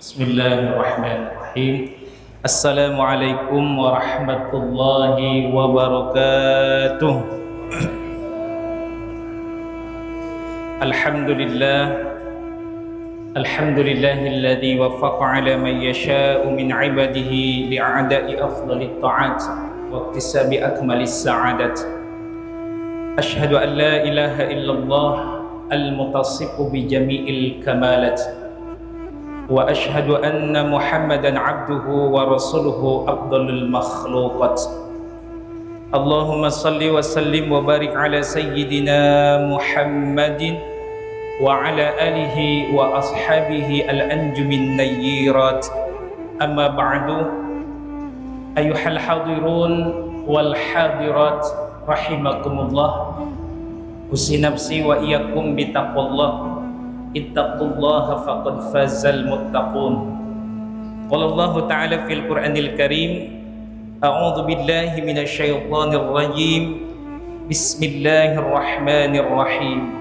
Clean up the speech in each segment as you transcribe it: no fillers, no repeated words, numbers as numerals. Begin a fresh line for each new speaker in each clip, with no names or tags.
Bismillahirrahmanirrahim. Assalamualaikum warahmatullahi wabarakatuh. Alhamdulillahilladzi waffaqa ala man yasha'u min 'ibadihi li'ada'i afdalit ta'at wa iktisabi akmalis sa'adat. Asyhadu an la ilaha illallah al-mutassifu bi jami'il kamalat. Wa ashhadu anna Muhammadan abduhu wa rasuluhu afdalul makhluqat. Allahumma salli wa sallim wa barik ala sayyidina Muhammadin wa ala alihi wa ashabihi al-anjumin nayyirat. Amma ba'du, ayyuhal hadirun wal hadirat rahimakumullah. Usi nafsi wa iyyakum bitaqwallah. Ittaqullaha faqad fazal muttaqun. Qala Allah Ta'ala fil Qur'anil Karim, a'udzu billahi minasy syaithanir rajim. Bismillahirrahmanirrahim.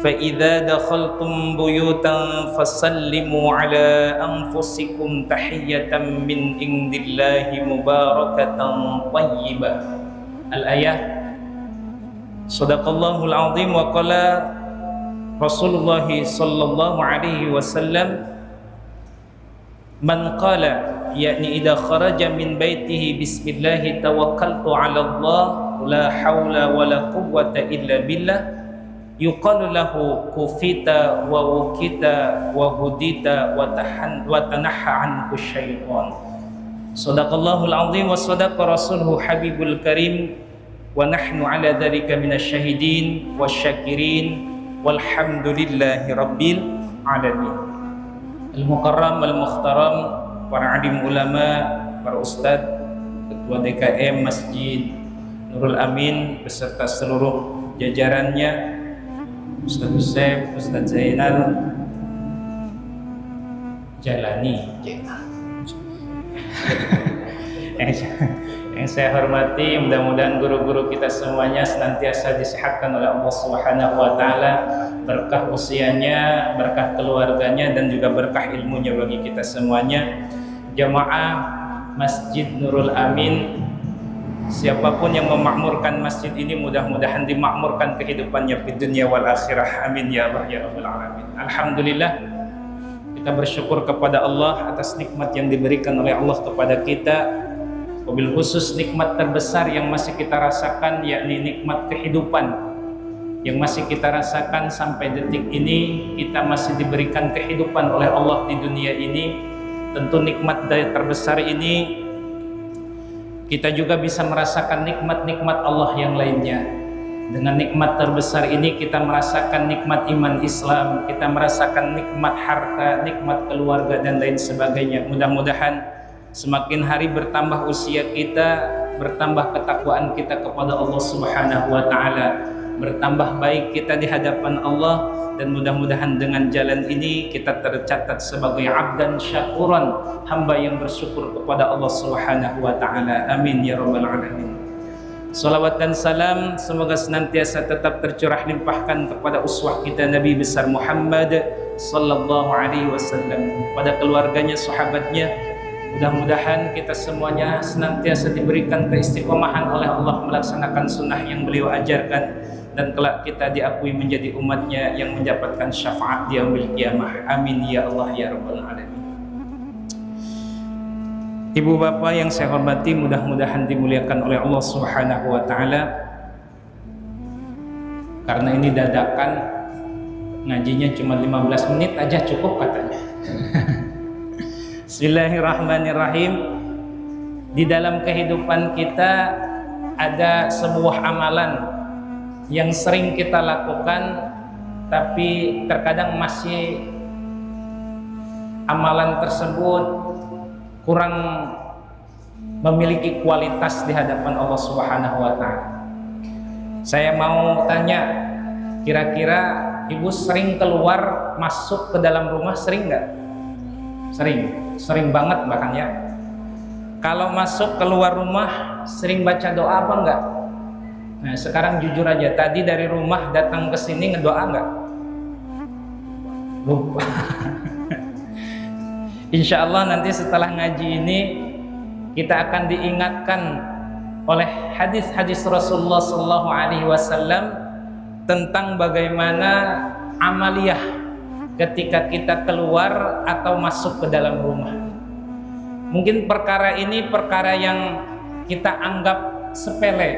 Fa idza dakhaltum buyutan fasallimu ala anfusikum tahiyatan min indillahi mubarakatan thayyibah. Al-ayah. Shadaqallahul azim wa qala Rasulullah sallallahu alaihi wasallam, man qala, yakni idza kharaja min baitihi bismillah tawakkaltu ala Allah la haula wala quwwata illa billah, yuqalu lahu kufita wa wukita wa hudita wa tanaha anhu syaitan. Sadaqallahul azim wa sadaqa rasuluhu habibul karim wa nahnu ala dzalika minasyahidin wasyakirin walhamdulillahi rabbil alamin. Al-mukarram al-mukhtaram, para alim ulama, para ustadz, ketua DKM Masjid Nurul Amin beserta seluruh jajarannya, Ustadz Yusef, Ustadz Zainal Jalani yang saya hormati, mudah-mudahan guru-guru kita semuanya senantiasa disehatkan oleh Allah Subhanahu wa Ta'ala, berkah usianya, berkah keluarganya, dan juga berkah ilmunya bagi kita semuanya. Jamaah Masjid Nurul Amin, siapapun yang memakmurkan masjid ini, mudah-mudahan dimakmurkan kehidupannya di dunia wal akhirah. Amin ya Allah ya Rabbal alamin. Alhamdulillah, kita bersyukur kepada Allah atas nikmat yang diberikan oleh Allah kepada kita. Wabil khusus nikmat terbesar yang masih kita rasakan, yakni nikmat kehidupan yang masih kita rasakan sampai detik ini. Kita masih diberikan kehidupan oleh Allah di dunia ini. Tentu nikmat dari terbesar ini kita juga bisa merasakan nikmat-nikmat Allah yang lainnya. Dengan nikmat terbesar ini kita merasakan nikmat iman Islam, kita merasakan nikmat harta, nikmat keluarga, dan lain sebagainya. Mudah-mudahan semakin hari bertambah usia kita, bertambah ketakwaan kita kepada Allah Subhanahu wa Ta'ala, bertambah baik kita di hadapan Allah, dan mudah-mudahan dengan jalan ini kita tercatat sebagai abdan syakuran, hamba yang bersyukur kepada Allah Subhanahu wa Ta'ala. Amin ya Rabbal alamin. Salawat dan salam semoga senantiasa tetap tercurah limpahkan kepada uswah kita Nabi besar Muhammad sallallahu alaihi wasallam, pada keluarganya, sahabatnya. Mudah-mudahan kita semuanya senantiasa diberikan keistiqomahan oleh Allah melaksanakan sunnah yang beliau ajarkan, dan kelak kita diakui menjadi umatnya yang mendapatkan syafaat di yaumil qiyamah. Amin ya Allah ya Rabbal alamin. Ibu bapak yang saya hormati, mudah-mudahan dimuliakan oleh Allah Subhanahu wa Ta'ala. Karena ini dadakan, ngajinya cuma 15 menit aja cukup katanya. Bismillahirrahmanirrahim. Di dalam kehidupan kita ada sebuah amalan yang sering kita lakukan, tapi terkadang masih amalan tersebut kurang memiliki kualitas di hadapan Allah Subhanahu wa Ta'ala. Saya mau tanya, kira-kira ibu sering keluar masuk ke dalam rumah, sering nggak? Sering banget bahkan ya. Kalau masuk keluar rumah sering baca doa apa enggak? Nah sekarang jujur aja, tadi dari rumah datang ke sini ngedoa enggak? Lupa. Insya Allah nanti setelah ngaji ini kita akan diingatkan oleh hadis-hadis Rasulullah SAW tentang bagaimana amaliyah ketika kita keluar atau masuk ke dalam rumah. Mungkin perkara ini perkara yang kita anggap sepele,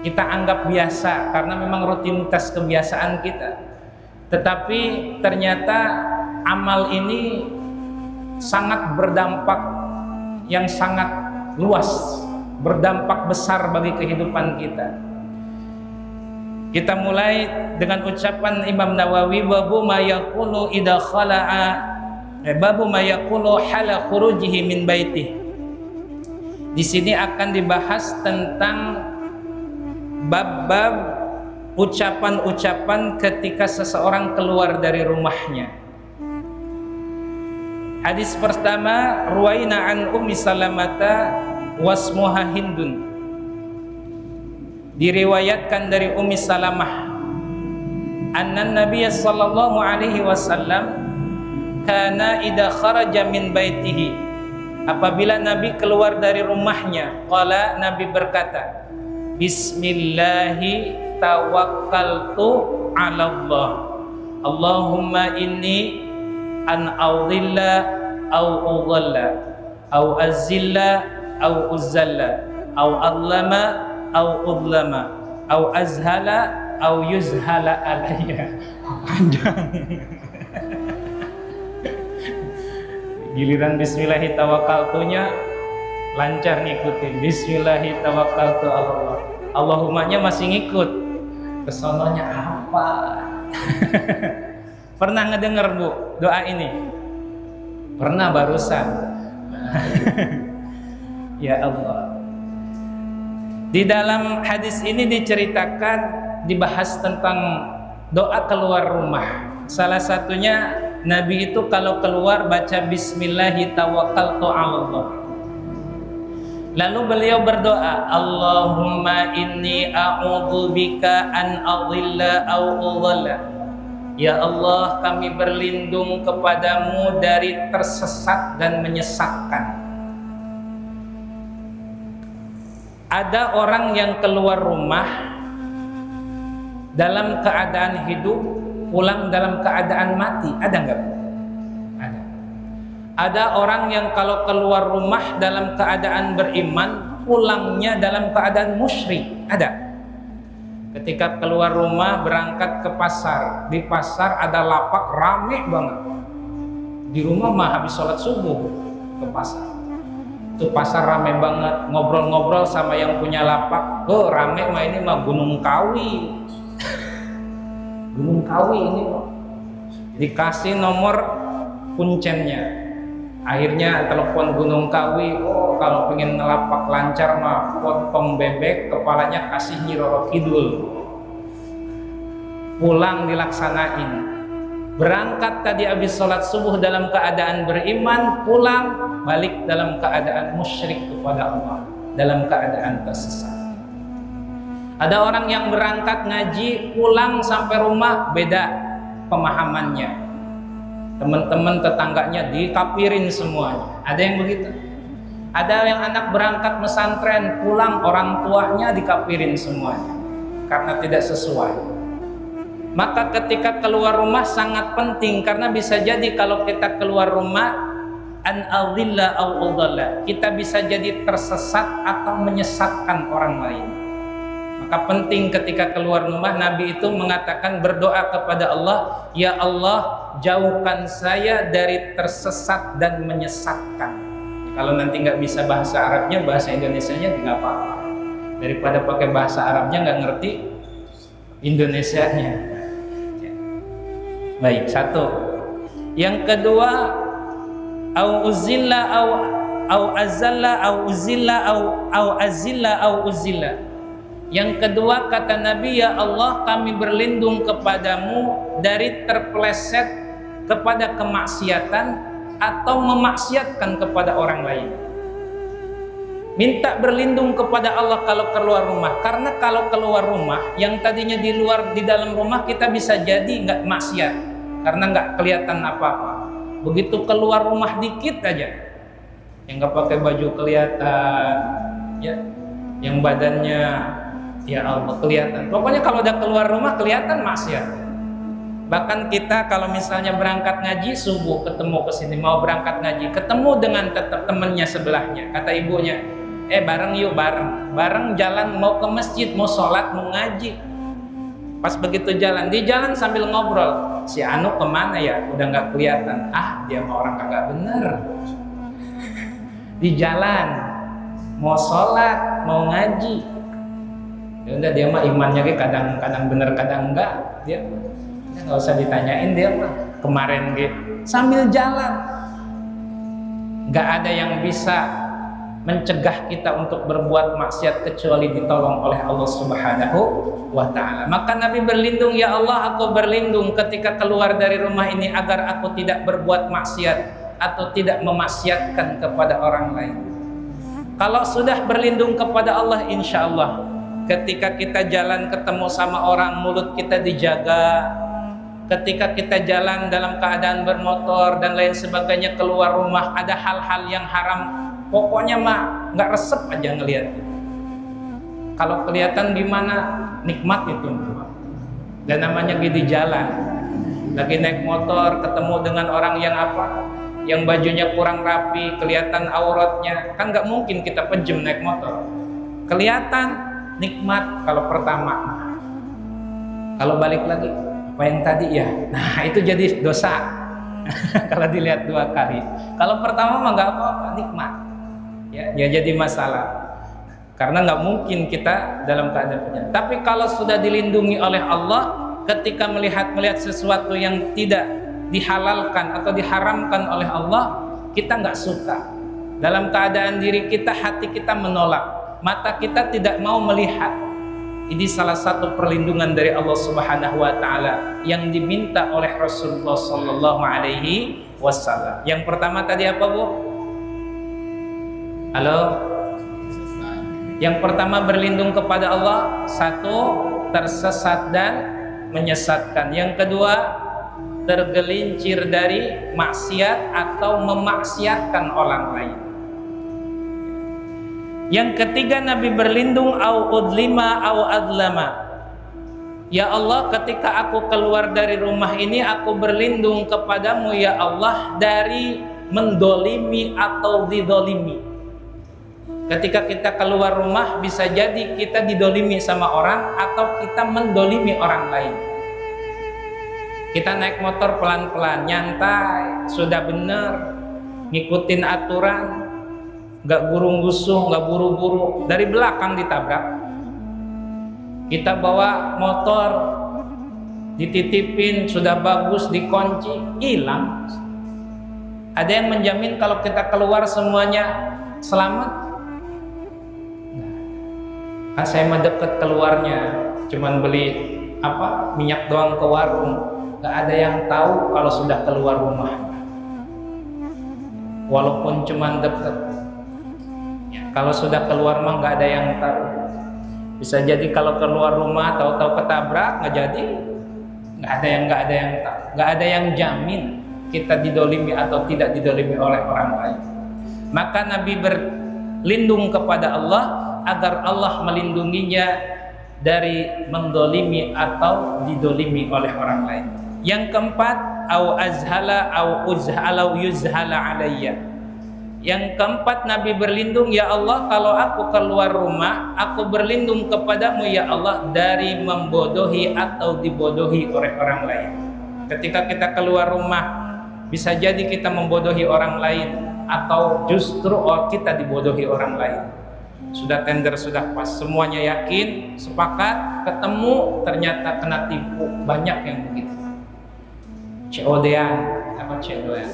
kita anggap biasa karena memang rutinitas kebiasaan kita. Tetapi ternyata amal ini sangat berdampak yang sangat luas, berdampak besar bagi kehidupan kita. Kita mulai dengan ucapan Imam Nawawi, babu ma yaqulu idza khala'a, babu ma yaqulu hala khurujihi min baitih. Di sini akan dibahas tentang bab-bab ucapan-ucapan ketika seseorang keluar dari rumahnya. Hadis pertama, ruwaina an Ummi Salamata wasmuha Hindun. Diriwayatkan dari Ummi Salamah, anna Nabiy sallallahu alaihi wasallam kana idza kharaja min baitihi, apabila Nabi keluar dari rumahnya, qala, Nabi berkata, bismillahi tawakkaltu 'ala Allah, Allahumma inni an awdilla au udalla au azilla au uzzalla au allama au udlama au azhala au yuzhala alayya. Panjang. Giliran bismillahi tawakkaltunya lancar ngikutin. Bismillahi tawakkaltu Allah, Allahumma-nya masih ngikut, kesononya apa? Pernah ngedenger Bu doa ini? Pernah barusan. Ya Allah. Di dalam hadis ini diceritakan, dibahas tentang doa keluar rumah. Salah satunya Nabi itu kalau keluar baca bismillahi tawakkaltu 'ala Allah. Lalu beliau berdoa, Allahumma inni a'udzubika an adhilla au udhalla. Ya Allah, kami berlindung kepadamu dari tersesat dan menyesatkan. Ada orang yang keluar rumah dalam keadaan hidup, pulang dalam keadaan mati. Ada nggak? Ada. Ada orang yang kalau keluar rumah dalam keadaan beriman, pulangnya dalam keadaan musyrik. Ada. Ketika keluar rumah berangkat ke pasar, di pasar ada lapak rame banget. Di rumah mah habis sholat subuh ke pasar. Itu pasar rame banget, ngobrol-ngobrol sama yang punya lapak. Oh rame mah ini mah Gunung Kawi. Gunung Kawi ini loh. Dikasih nomor puncennya. Akhirnya telepon Gunung Kawi. Oh kalau pengen ngelapak lancar mah potong bebek, kepalanya kasih Nyi Roro Kidul. Pulang dilaksanain. Berangkat tadi habis sholat subuh dalam keadaan beriman, pulang balik dalam keadaan musyrik kepada Allah, dalam keadaan tersesat. Ada orang yang berangkat ngaji, pulang sampai rumah beda pemahamannya. Teman-teman tetangganya dikafirin semuanya. Ada yang begitu. Ada yang anak berangkat pesantren, pulang orang tuanya dikafirin semuanya karena tidak sesuai. Maka ketika keluar rumah sangat penting, karena bisa jadi kalau kita keluar rumah an adhilla au udalla, kita bisa jadi tersesat atau menyesatkan orang lain. Maka penting ketika keluar rumah, Nabi itu mengatakan, berdoa kepada Allah, ya Allah jauhkan saya dari tersesat dan menyesatkan. Kalau nanti nggak bisa bahasa Arabnya, bahasa Indonesianya nggak apa-apa. Daripada pakai bahasa Arabnya nggak ngerti Indonesianya. Baik, satu. Yang kedua, au uzilla au azalla au uzilla au azilla au uzilla. Yang kedua kata Nabi, ya Allah kami berlindung kepadamu dari terpeleset kepada kemaksiatan atau memaksiatkan kepada orang lain. Minta berlindung kepada Allah kalau keluar rumah, karena kalau keluar rumah yang tadinya di dalam rumah kita bisa jadi nggak maksiat karena nggak kelihatan apa-apa. Begitu keluar rumah dikit aja, yang nggak pakai baju kelihatan, ya, yang badannya ya Allah kelihatan. Pokoknya kalau udah keluar rumah kelihatan maksiat. Bahkan kita kalau misalnya berangkat ngaji subuh, ketemu kesini mau berangkat ngaji, ketemu dengan tetap temennya sebelahnya, kata ibunya, bareng yuk, bareng jalan mau ke masjid, mau sholat, mau ngaji. Pas begitu jalan, di jalan sambil ngobrol, si Anu kemana ya, udah nggak kelihatan. Dia mah orang kagak bener. Di jalan mau sholat, mau ngaji, ya udah dia mah imannya kadang-kadang bener, kadang enggak. Dia nggak usah ditanyain, dia mah kemarin gitu sambil jalan. Nggak ada yang bisa mencegah kita untuk berbuat maksiat kecuali ditolong oleh Allah Subhanahu wa ta'ala. Maka Nabi berlindung, ya Allah aku berlindung ketika keluar dari rumah ini agar aku tidak berbuat maksiat atau tidak memaksiatkan kepada orang lain. Kalau sudah berlindung kepada Allah, insya Allah ketika kita jalan ketemu sama orang, mulut kita dijaga. Ketika kita jalan dalam keadaan bermotor dan lain sebagainya, keluar rumah ada hal-hal yang haram, pokoknya mah nggak resep aja ngelihat. Kalau kelihatan gimana, nikmat itu. Dan namanya di jalan, lagi naik motor ketemu dengan orang yang yang bajunya kurang rapi, kelihatan auratnya, kan nggak mungkin kita pejem naik motor. Kelihatan nikmat kalau pertama. Kalau balik lagi, apa yang tadi ya? Nah itu jadi dosa. Kalau dilihat dua kali. Kalau pertama mah nggak apa-apa, nikmat. Ya jadi masalah. Karena nggak mungkin kita dalam keadaan penyakit. Tapi kalau sudah dilindungi oleh Allah, ketika melihat sesuatu yang tidak dihalalkan atau diharamkan oleh Allah, kita nggak suka. Dalam keadaan diri kita, hati kita menolak, mata kita tidak mau melihat. Ini salah satu perlindungan dari Allah Subhanahu wa ta'ala yang diminta oleh Rasulullah sallallahu alaihi wasallam. Yang pertama tadi apa, Bu? Halo? Yang pertama berlindung kepada Allah, satu, tersesat dan menyesatkan. Yang kedua, tergelincir dari maksiat atau memaksiatkan orang lain. Yang ketiga, Nabi berlindung au udlima au adlama. Ya Allah, ketika aku keluar dari rumah ini, aku berlindung kepadamu ya Allah dari mendolimi atau didolimi. Ketika kita keluar rumah, bisa jadi kita didolimi sama orang atau kita mendolimi orang lain. Kita naik motor pelan-pelan, nyantai, sudah benar, ngikutin aturan, gak gurung-gusuh, gak buru-buru, dari belakang ditabrak. Kita bawa motor, dititipin, sudah bagus, dikunci, hilang. Ada yang menjamin kalau kita keluar semuanya selamat? Kan saya mah deket keluarnya, cuman beli minyak doang ke warung, gak ada yang tahu kalau sudah keluar rumah. Walaupun cuman deket, kalau sudah keluar mah nggak ada yang tahu. Bisa jadi kalau keluar rumah tahu-tahu ketabrak, nggak jadi. Nggak ada yang tahu. Nggak ada yang jamin kita didolimi atau tidak didolimi oleh orang lain. Maka Nabi berlindung kepada Allah agar Allah melindunginya dari mendolimi atau didolimi oleh orang lain. Yang keempat, au azhala au uzhala yuzhala alayya. Yang keempat, Nabi berlindung, ya Allah kalau aku keluar rumah, aku berlindung kepadamu ya Allah dari membodohi atau dibodohi oleh orang lain. Ketika kita keluar rumah, bisa jadi kita membodohi orang lain atau justru kita dibodohi orang lain. Sudah tender, sudah pas, semuanya yakin, sepakat, ketemu, ternyata kena tipu. Banyak yang begitu. COD-an, apa COD-an?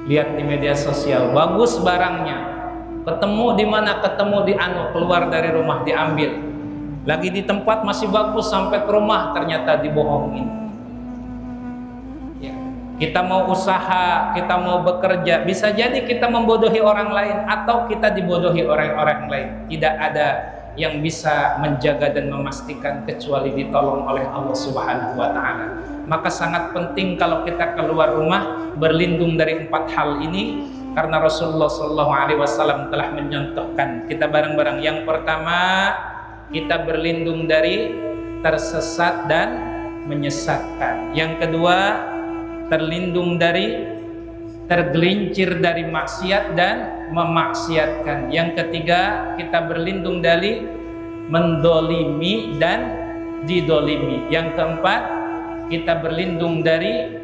Lihat di media sosial, bagus barangnya, ketemu di mana, ketemu di keluar dari rumah diambil, lagi di tempat masih bagus, sampai ke rumah ternyata dibohongin. Ya. Kita mau usaha, kita mau bekerja, bisa jadi kita membodohi orang lain atau kita dibodohi orang lain. Tidak ada yang bisa menjaga dan memastikan kecuali ditolong oleh Allah Subhanahu wa ta'ala. Maka sangat penting kalau kita keluar rumah berlindung dari 4 hal ini, karena Rasulullah SAW telah menyontohkan kita bareng-bareng. Yang pertama, kita berlindung dari tersesat dan menyesatkan. Yang kedua, terlindung dari tergelincir dari maksiat dan memaksiatkan. Yang ketiga, kita berlindung dari mendolimi dan didolimi. Yang keempat, kita berlindung dari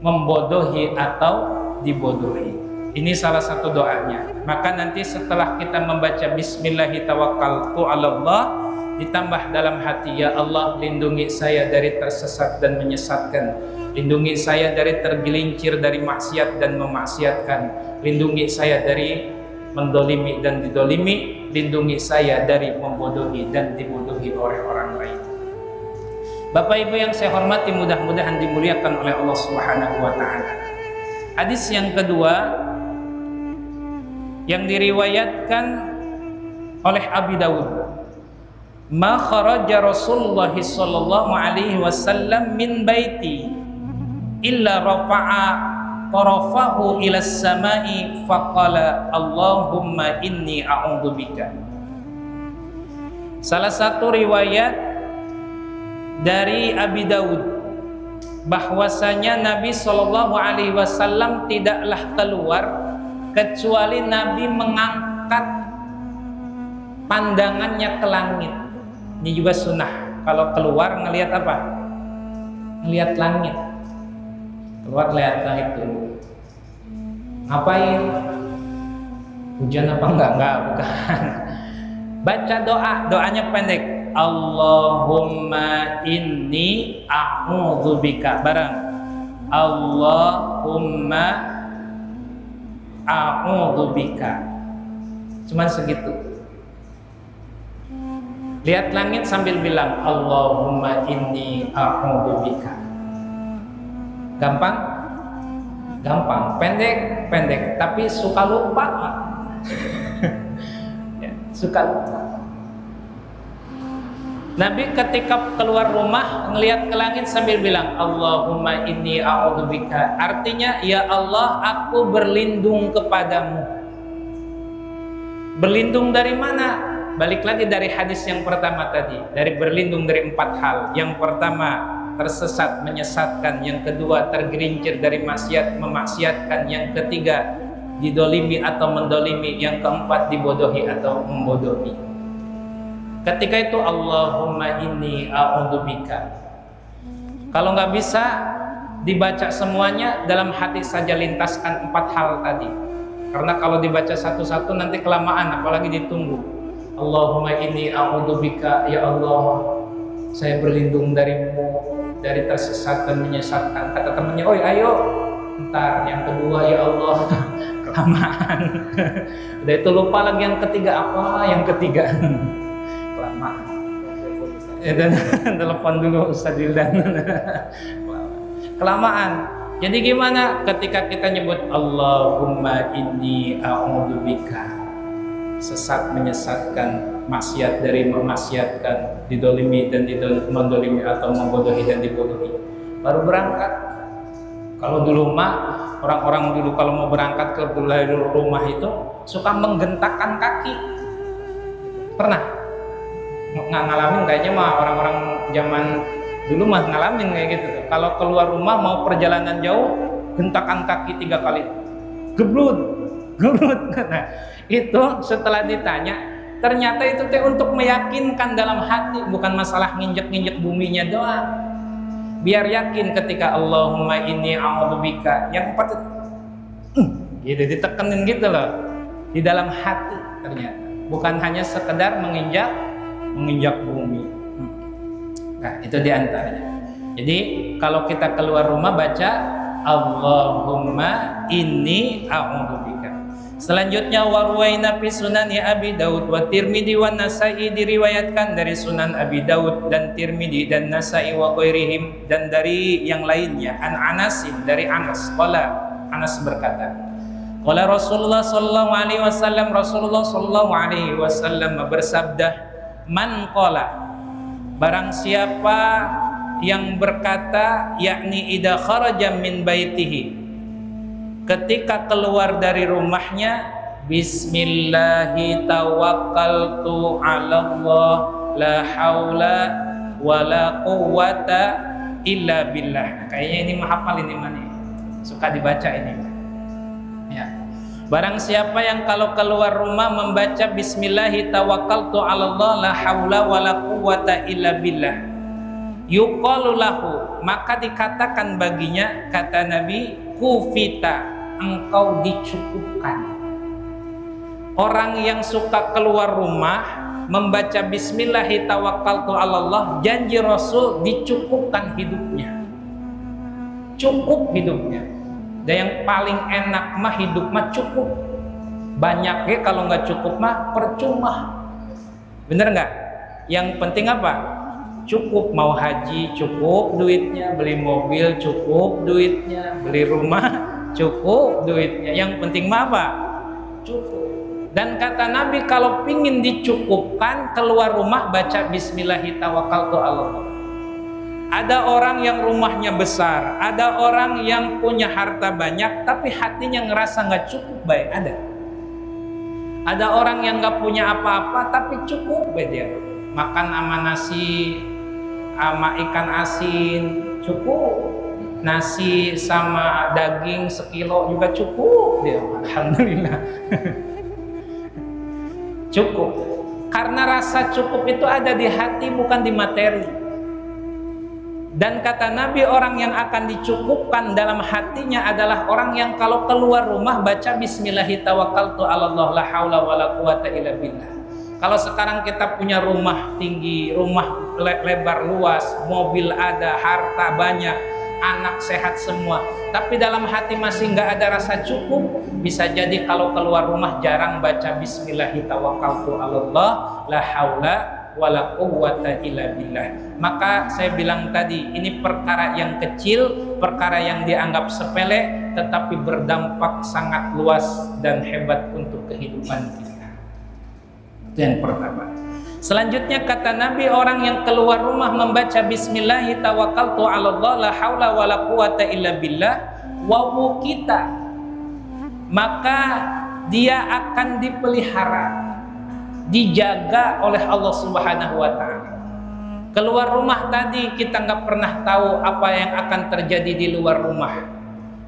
membodohi atau dibodohi. Ini salah satu doanya. Maka nanti setelah kita membaca Bismillahirrahmanirrahim, ditambah dalam hati, ya Allah, lindungi saya dari tersesat dan menyesatkan, lindungi saya dari tergelincir dari maksiat dan memaksiatkan, lindungi saya dari mendolimi dan didolimi, lindungi saya dari membodohi dan dibodohi oleh orang lain. Bapak Ibu yang saya hormati, mudah-mudahan dimuliakan oleh Allah Subhanahu wa taala. Hadis yang kedua yang diriwayatkan oleh Abi Dawud, ma kharaja Rasulullah sallallahu alaihi wasallam min baiti illa rafa'a tarafahu ila as-sama'i faqala Allahumma inni a'udzubika. Salah satu riwayat dari Abi Dawud bahwasanya Nabi sallallahu alaihi wasallam tidaklah keluar kecuali Nabi mengangkat pandangannya ke langit. Ini juga sunnah. Kalau keluar ngelihat apa? Ngelihat langit. Keluar lihat langit dulu. Ngapain? Hujan apa enggak? Enggak, bukan. Baca doa, doanya pendek. Allahumma inni a'udzubika. Bareng. Allahumma a'udzubika. Cuman segitu. Lihat langit sambil bilang Allahumma inni a'udzubika. Gampang? Gampang. Pendek, tapi suka lupa. Ya, suka lupa. Nabi ketika keluar rumah ngelihat ke langit sambil bilang Allahumma inni a'udzubika. Artinya, ya Allah, aku berlindung kepadamu. Berlindung dari mana? Balik lagi dari hadis yang pertama tadi, dari berlindung dari 4 hal. Yang pertama, tersesat, menyesatkan. Yang kedua, tergelincir dari maksiat, memaksiatkan. Yang ketiga, didolimi atau mendolimi. Yang keempat, dibodohi atau membodohi. Ketika itu Allahumma inni a'udzubika. Kalau nggak bisa dibaca semuanya, dalam hati saja lintaskan 4 hal tadi. Karena kalau dibaca satu-satu nanti kelamaan, apalagi ditunggu. Allahumma inni a'udzubika, ya Allah, saya berlindung darimu dari tersesat dan menyesatkan. Kata temannya, oi ayo, ntar yang kedua, ya Allah, kelamaan. Udah itu lupa lagi yang ketiga apa? Yang ketiga kelamaan. Dan telepon dulu Ustaz Wildan. Kelamaan. Jadi gimana ketika kita nyebut Allahumma inni a'udzubika, sesat, menyesatkan, maksiat dari memaksiatkan, didolimi dan mendolimi atau membodohi dan dibodohi, baru berangkat. Kalau dulu mah orang-orang dulu kalau mau berangkat ke rumah itu suka menggentakkan kaki. Pernah nggak ngalamin? Kayaknya mah orang-orang zaman dulu mah ngalamin kayak gitu tuh. Kalau keluar rumah mau perjalanan jauh, hentakan kaki 3 kali, gebrut. Nah, itu setelah ditanya, ternyata itu teh untuk meyakinkan dalam hati, bukan masalah nginjek-nginjek buminya doang. Biar yakin ketika Allahumma inni a'udzubika, yang 4 gitu ditekenin gitu loh di dalam hati, ternyata bukan hanya sekedar menginjak bumi. Nah, itu diantaranya. Jadi kalau kita keluar rumah baca Allahumma inni a'udzubika. Selanjutnya warwaina fi sunani Abi Daud wa Tirmidzi wa Nasa'i, diriwayatkan dari Sunan Abi Daud dan Tirmidzi dan Nasa'i wa ghairihim, dan dari yang lainnya, an Anasin, dari Anas. Qala, Anas berkata, qala Rasulullah sallallahu alaihi wasallam, Rasulullah sallallahu alaihi wasallam bersabda, man qala, barang siapa yang berkata, yakni idza kharaja min baitihi, ketika keluar dari rumahnya, bismillahi tawakkaltu 'alallah la haula wala quwwata illa billah. Kayaknya ini menghafal ini mana? Suka dibaca ini. Ya. Barang siapa yang kalau keluar rumah membaca bismillahi tawakkaltu 'alallah la haula wala quwwata illa billah, yuqalu lahu, maka dikatakan baginya, kata Nabi, kufita, engkau dicukupkan. Orang yang suka keluar rumah membaca bismillahi tawakkaltu 'alallah, janji Rasul dicukupkan hidupnya. Cukup hidupnya. Dan yang paling enak mah hidup mah cukup. Banyak ya, kalau nggak cukup mah percuma. Bener nggak? Yang penting apa? Cukup. Mau haji cukup duitnya, beli mobil cukup duitnya, beli rumah cukup duitnya. Yang penting mah apa? Cukup. Dan kata Nabi, kalau pingin dicukupkan, keluar rumah baca bismillahi tawakkaltu 'alallah. Ada orang yang rumahnya besar, ada orang yang punya harta banyak, tapi hatinya ngerasa nggak cukup, baik ada. Ada orang yang nggak punya apa-apa, tapi cukup baik dia. Makan sama nasi, sama ikan asin, cukup. Nasi sama daging sekilo juga cukup dia. Alhamdulillah. Cukup. Karena rasa cukup itu ada di hati, bukan di materi. Dan kata Nabi, orang yang akan dicukupkan dalam hatinya adalah orang yang kalau keluar rumah baca bismillahi tawakkaltu 'alallah la haula wala quwata illa billah. Kalau sekarang kita punya rumah tinggi, rumah lebar luas, mobil ada, harta banyak, anak sehat semua, tapi dalam hati masih nggak ada rasa cukup, bisa jadi kalau keluar rumah jarang baca bismillahi tawakkaltu 'alallah la haula wala quwwata illa billah. Maka saya bilang tadi, ini perkara yang kecil, perkara yang dianggap sepele, tetapi berdampak sangat luas dan hebat untuk kehidupan kita. Itu yang pertama. Selanjutnya kata Nabi, orang yang keluar rumah membaca bismillahi tawakkaltu 'alallah la haula wala quwata illa billah wa wukita, maka dia akan dipelihara, dijaga oleh Allah Subhanahu wa ta'ala. Keluar rumah tadi kita nggak pernah tahu apa yang akan terjadi di luar rumah.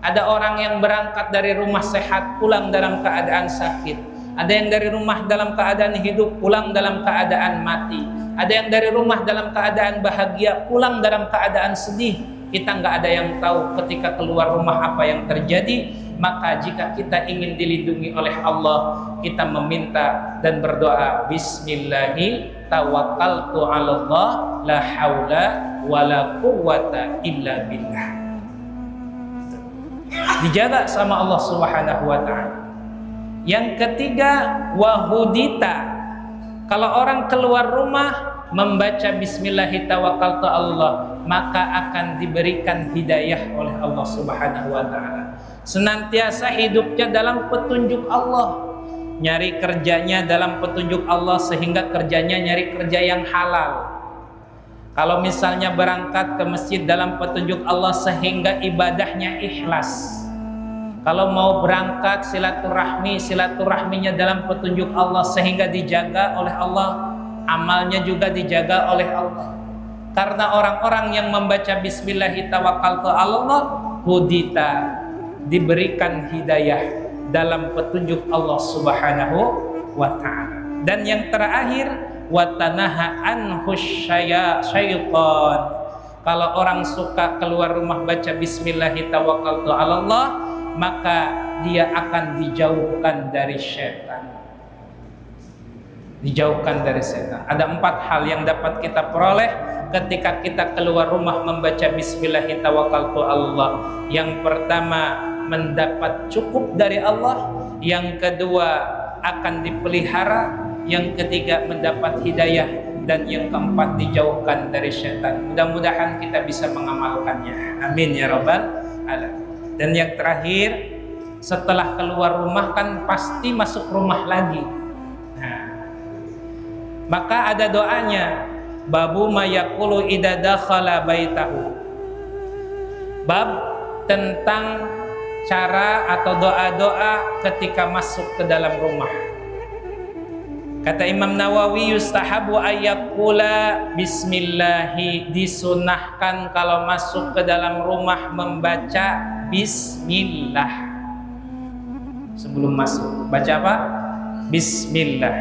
Ada orang yang berangkat dari rumah sehat, pulang dalam keadaan sakit. Ada yang dari rumah dalam keadaan hidup, pulang dalam keadaan mati. Ada yang dari rumah dalam keadaan bahagia, pulang dalam keadaan sedih. Kita nggak ada yang tahu ketika keluar rumah apa yang terjadi. Maka jika kita ingin dilindungi oleh Allah, kita meminta dan berdoa, bismillahi tawakkaltu 'alallah la haula wala quwwata illa billah. Dijaga sama Allah Subhanahu wa ta'ala. Yang ketiga, wahudita. Kalau orang keluar rumah membaca bismillahi tawakkaltu 'alallah, maka akan diberikan hidayah oleh Allah Subhanahu wa ta'ala. Senantiasa hidupnya dalam petunjuk Allah, nyari kerjanya dalam petunjuk Allah, sehingga kerjanya nyari kerja yang halal. Kalau misalnya berangkat ke masjid dalam petunjuk Allah, sehingga ibadahnya ikhlas. Kalau mau berangkat silaturahminya dalam petunjuk Allah, sehingga dijaga oleh Allah, amalnya juga dijaga oleh Allah. Karena orang-orang yang membaca bismillahi tawakkaltu 'alallah hudita, diberikan hidayah dalam petunjuk Allah Subhanahu wa ta'ala. Dan yang terakhir, watanaha anhus syaitan. Kalau orang suka keluar rumah baca bismillahi tawakkaltu 'alallah, maka dia akan dijauhkan dari syaitan. Dijauhkan dari syaitan. Ada 4 hal yang dapat kita peroleh ketika kita keluar rumah membaca bismillahi tawakkaltu 'alallah. Yang pertama, mendapat cukup dari Allah. Yang kedua, akan dipelihara. Yang ketiga, mendapat hidayah. Dan yang keempat, dijauhkan dari syaitan. Mudah-mudahan kita bisa mengamalkannya. Amin ya rabbal alamin. Dan yang terakhir, setelah keluar rumah kan pasti masuk rumah lagi. Nah, maka ada doanya, babu ma yaqulu idza dakhala baitahu. Bab tentang cara atau doa-doa ketika masuk ke dalam rumah. Kata Imam Nawawi, yustahabu ayyakula bismillahi, disunahkan kalau masuk ke dalam rumah membaca bismillah. Sebelum masuk baca apa? Bismillah.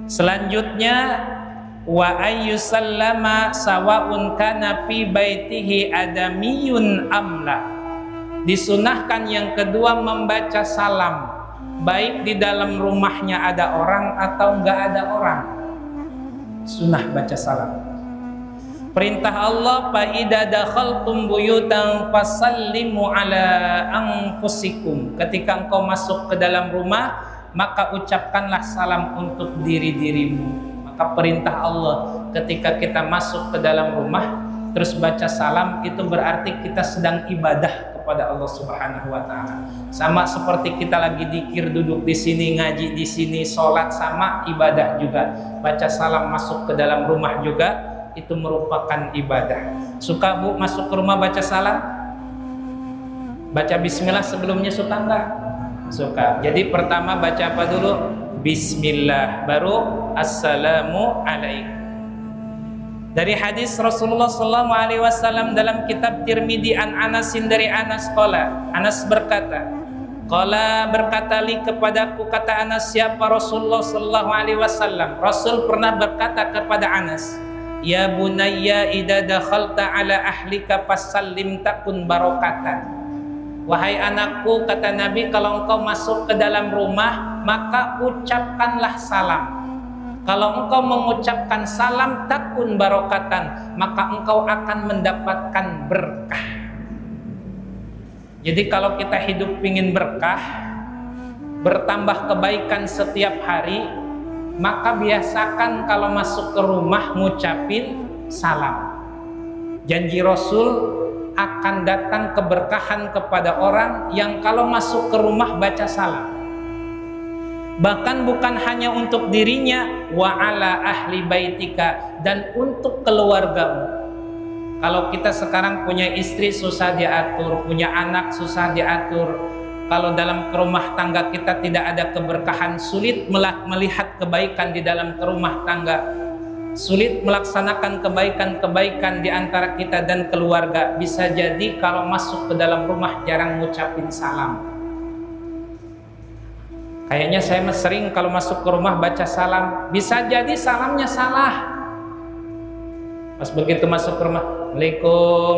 Selanjutnya wa ayyusallama sawaun kana fi baitihi adamiyun amla. Disunahkan yang kedua membaca salam, baik di dalam rumahnya ada orang atau enggak ada orang. Sunnah baca salam. Perintah Allah, fa idza dakhaltum buyutan fasallimu ala anfusikum. Ketika engkau masuk ke dalam rumah, maka ucapkanlah salam untuk diri-dirimu. Maka perintah Allah ketika kita masuk ke dalam rumah terus baca salam, itu berarti kita sedang ibadah kepada Allah Subhanahu wa taala. Sama seperti kita lagi dzikir, duduk di sini, ngaji di sini, salat, sama ibadah juga. Baca salam masuk ke dalam rumah juga itu merupakan ibadah. Suka Bu masuk ke rumah baca salam? Baca bismillah sebelumnya suka enggak? Suka. Jadi pertama baca apa dulu? Bismillah, baru assalamu alaikum. Dari hadis Rasulullah SAW dalam kitab Tirmidzi an Anasin dari Anas qala, Anas berkata, qala berkatali kepadaku, kata Anas, siapa Rasulullah SAW? Rasul pernah berkata kepada Anas, ya bunayya idza dakhalta ala ahlika fasallim takun barokatan. Wahai anakku, kata Nabi, kalau engkau masuk ke dalam rumah maka ucapkanlah salam. Kalau engkau mengucapkan salam takun barokatan, maka engkau akan mendapatkan berkah. Jadi kalau kita hidup ingin berkah, bertambah kebaikan setiap hari, maka biasakan kalau masuk ke rumah ngucapin salam. Janji Rasul akan datang keberkahan kepada orang yang kalau masuk ke rumah baca salam. Bahkan bukan hanya untuk dirinya, wa ala ahli baitika, dan untuk keluargamu. Kalau kita sekarang punya istri susah diatur, punya anak susah diatur, kalau dalam rumah tangga kita tidak ada keberkahan, sulit melihat kebaikan di dalam rumah tangga, sulit melaksanakan kebaikan-kebaikan di antara kita dan keluarga. Bisa jadi kalau masuk ke dalam rumah jarang ngucapin salam. Kayaknya saya sering kalau masuk ke rumah baca salam, bisa jadi salamnya salah. Pas begitu masuk ke rumah, Assalamualaikum.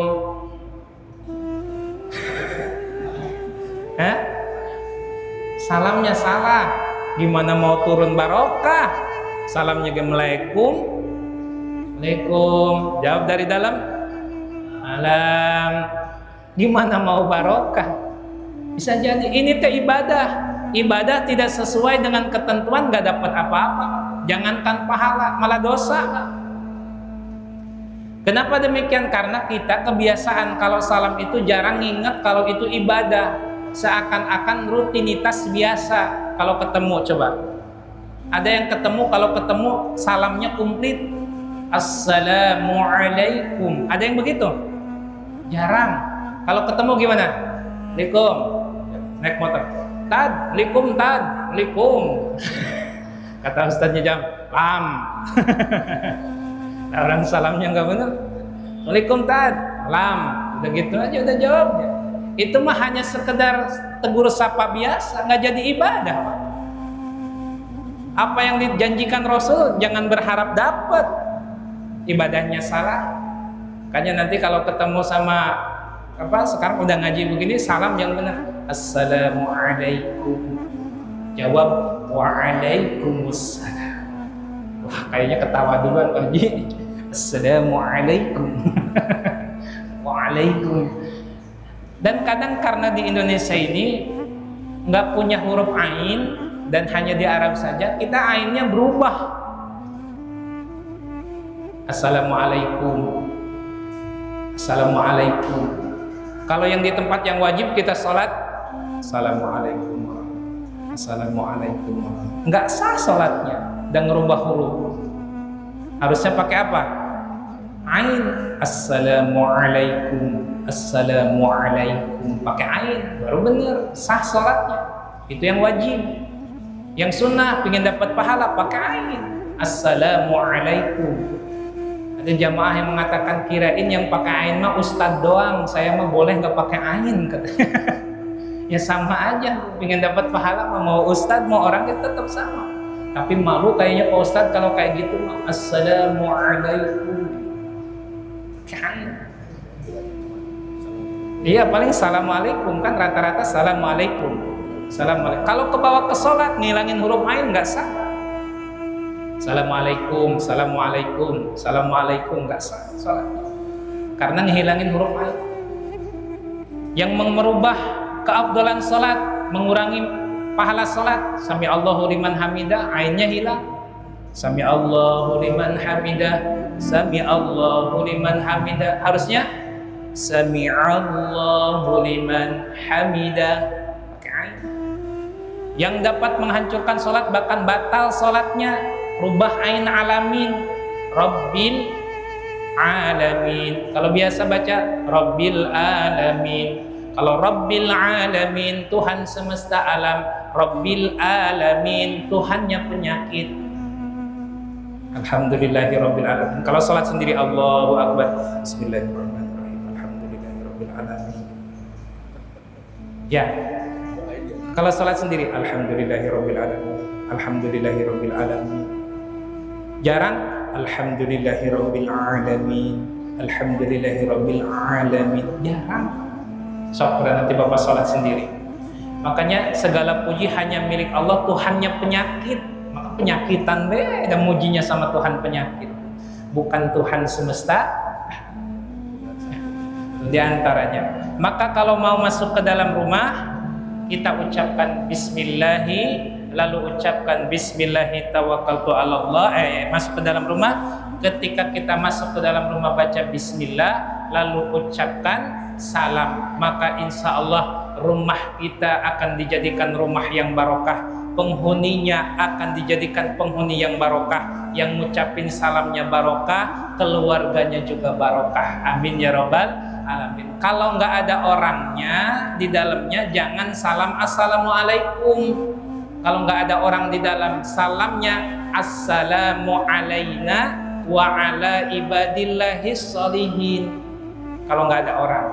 Salamnya salah. Gimana mau turun barokah? Salamnya Assalamualaikum. Waalaikumsalam. Jawab dari dalam, alam. Gimana mau barokah? Bisa jadi ini teh ibadah. Ibadah tidak sesuai dengan ketentuan gak dapat apa-apa. Jangankan pahala, malah dosa. Kenapa demikian? Karena kita kebiasaan kalau salam itu jarang ingat kalau itu ibadah. Seakan-akan rutinitas biasa. Kalau ketemu, coba ada yang ketemu, kalau ketemu salamnya komplit, Assalamualaikum. Ada yang begitu? Jarang. Kalau ketemu gimana? Assalamualaikum. Naik motor, Tad, Assalamualaikum, Tad, Assalamualaikum. Kata ustadznya jam, lam. Nah, orang salamnya nggak benar. Assalamualaikum, Tad, lam. Udah gitu aja udah jawabnya. Itu mah hanya sekedar tegur sapa biasa, nggak jadi ibadah. Apa yang dijanjikan Rasul jangan berharap dapat. Ibadahnya salah. Makanya nanti kalau ketemu sama sekarang udah ngaji begini, salam yang benar. Assalamualaikum. Jawab waalaikumsalam. Wah, kayaknya ketawa duluan Pak Haji. Assalamualaikum. Waalaikum. Dan kadang karena di Indonesia ini nggak punya huruf ain dan hanya di Arab saja, kita ainnya berubah. Assalamualaikum. Assalamualaikum. Kalau yang di tempat yang wajib kita sholat, Assalamualaikum. Assalamualaikum. Nggak sah sholatnya dan ngerubah huruf. Harusnya pakai apa? Ain. Assalamualaikum, assalamualaikum, pakai ain baru bener sah sholatnya. Itu yang wajib. Yang sunnah pengen dapat pahala pakai ain. Assalamualaikum. Ada jamaah yang mengatakan kirain yang pakai ain mah ustadz doang, saya mah boleh nggak pakai ain katanya. Ya sama aja, pengen dapat pahala mau ustadz mau orang ya tetap sama. Tapi malu kayaknya Pak Ustadz kalau kayak gitu mah assalamualaikum. Iya paling assalamualaikum kan rata-rata assalamualaikum. Assalamualaikum. Kalau kebawa ke sholat ngilangin huruf ain nggak sah. Assalamualaikum, assalamualaikum, assalamualaikum nggak sah sholat. Karena ngilangin huruf ain. Yang merubah keafdalan sholat, mengurangi pahala sholat. Sami Allahu liman hamidah, ainnya hilang. Sami Allahu liman hamidah, sami Allahu liman hamidah. Harusnya sami Allahu liman hamidah. Pakai ain. Yang dapat menghancurkan sholat bahkan batal sholatnya, rubah ain alamin, Rabbil alamin. Kalau biasa baca Rabbil alamin. Kalau Rabbil alamin Tuhan semesta alam, Rabbil alamin Tuhannya penyakit. Alhamdulillahirabbil alamin. Kalau salat sendiri Allahu akbar, bismillahirrahmanirrahim, alhamdulillahirabbil alamin. Ya. Kalau salat sendiri alhamdulillahirabbil alamin, alhamdulillahirabbil alamin. Jarang alhamdulillahirabbil alamin, alhamdulillahirabbil alamin. Jarang. Sok nanti Bapak sholat sendiri. Makanya segala puji hanya milik Allah, Tuhannya penyakit. Maka penyakitan dan mujinya sama Tuhan penyakit, bukan Tuhan semesta. Di antaranya. Maka kalau mau masuk ke dalam rumah, kita ucapkan bismillahi, lalu ucapkan bismillahi tawakkaltu 'alallah. Masuk ke dalam rumah, ketika kita masuk ke dalam rumah baca bismillah, lalu ucapkan salam, maka insya Allah rumah kita akan dijadikan rumah yang barokah, penghuninya akan dijadikan penghuni yang barokah, yang ngucapin salamnya barokah, keluarganya juga barokah. Amin ya robbal alamin. Kalau nggak ada orangnya di dalamnya, jangan salam assalamualaikum. Kalau nggak ada orang di dalam, salamnya assalamu alaina wa ala ibadillahis sholihin. Kalau nggak ada orang,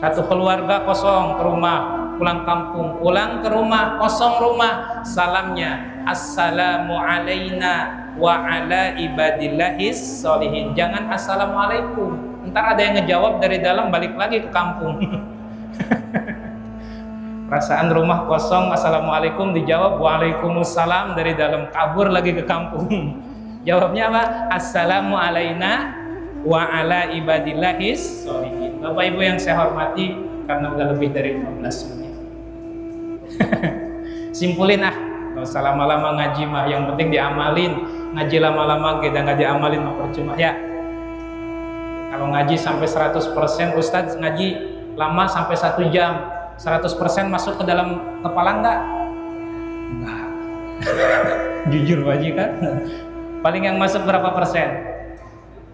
satu keluarga kosong ke rumah, pulang kampung, pulang ke rumah, kosong rumah, salamnya assalamu alaina wa ala ibadillahis sholihin. Jangan assalamualaikum, ntar ada yang ngejawab dari dalam balik lagi ke kampung. Perasaan rumah kosong, assalamualaikum, dijawab waalaikumsalam dari dalam, kabur lagi ke kampung. Jawabnya apa? Assalamu alaina wa ala ibadillahis sholihin. Bapak Ibu yang saya hormati, karena udah lebih dari 15 menit. Simpulin gak usah lama-lama ngaji mah, yang penting diamalin. Ngaji lama-lama kita nggak diamalin mah percuma ya. Kalau ngaji sampai 100%, Ustadz ngaji lama sampai 1 jam, 100% masuk ke dalam kepala enggak? Jujur Pak Haji kan? Paling yang masuk berapa persen?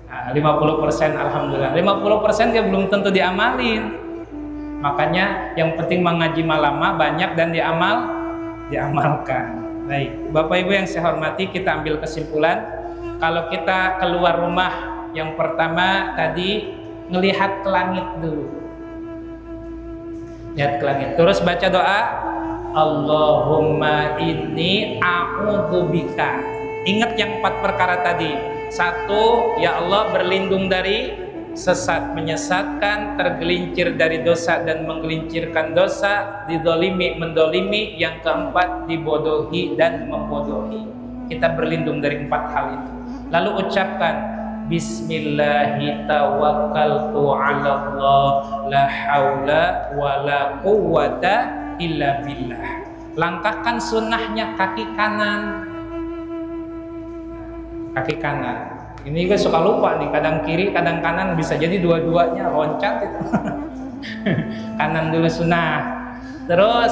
50%, alhamdulillah. 50% dia belum tentu diamalin. Makanya yang penting mengaji lama, banyak, dan diamalkan. Baik, Bapak Ibu yang saya hormati, kita ambil kesimpulan. Kalau kita keluar rumah, yang pertama tadi ngelihat ke langit dulu. Lihat ke langit. Terus baca doa, Allahumma inni a'udzubika. Ingat yang 4 perkara tadi. 1, ya Allah berlindung dari sesat, menyesatkan, tergelincir dari dosa dan menggelincirkan dosa, didolimi, mendolimi. Yang keempat, dibodohi dan membodohi. Kita berlindung dari 4 hal itu. Lalu ucapkan Bismillahi tawakkaltu 'ala Allah, la haula wala quwwata illa billah. Langkahkan sunnahnya kaki kanan. Kaki kanan. Ini juga suka lupa nih, kadang kiri, kadang kanan, bisa jadi dua-duanya loncat itu. Kanan dulu sunnah. Terus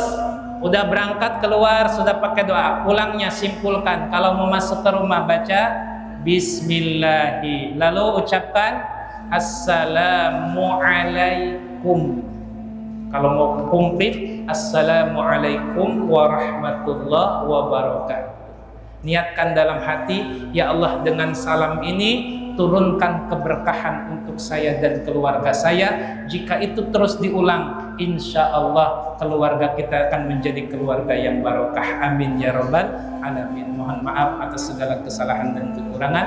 udah berangkat keluar, sudah pakai doa, pulangnya simpulkan. Kalau mau masuk ke rumah baca bismillahi. Lalu ucapkan assalamualaikum. Kalau mau komplit, assalamualaikum warahmatullahi wabarakatuh. Niatkan dalam hati, ya Allah, dengan salam ini turunkan keberkahan untuk saya dan keluarga saya. Jika itu terus diulang, insya Allah keluarga kita akan menjadi keluarga yang barokah. Amin ya rabbal alamin. Mohon maaf atas segala kesalahan dan kekurangan.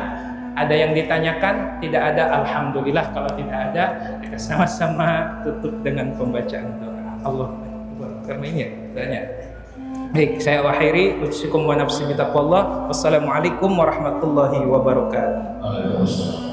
Ada yang ditanyakan? Tidak ada, alhamdulillah. Kalau tidak ada, kita sama-sama tutup dengan pembacaan doa. Allah Akbar. Karena ini ya tanya. Baik, saya akhiri. Usikum wa nafsi bitaqwallah. Wassalamualaikum warahmatullahi wabarakatuh.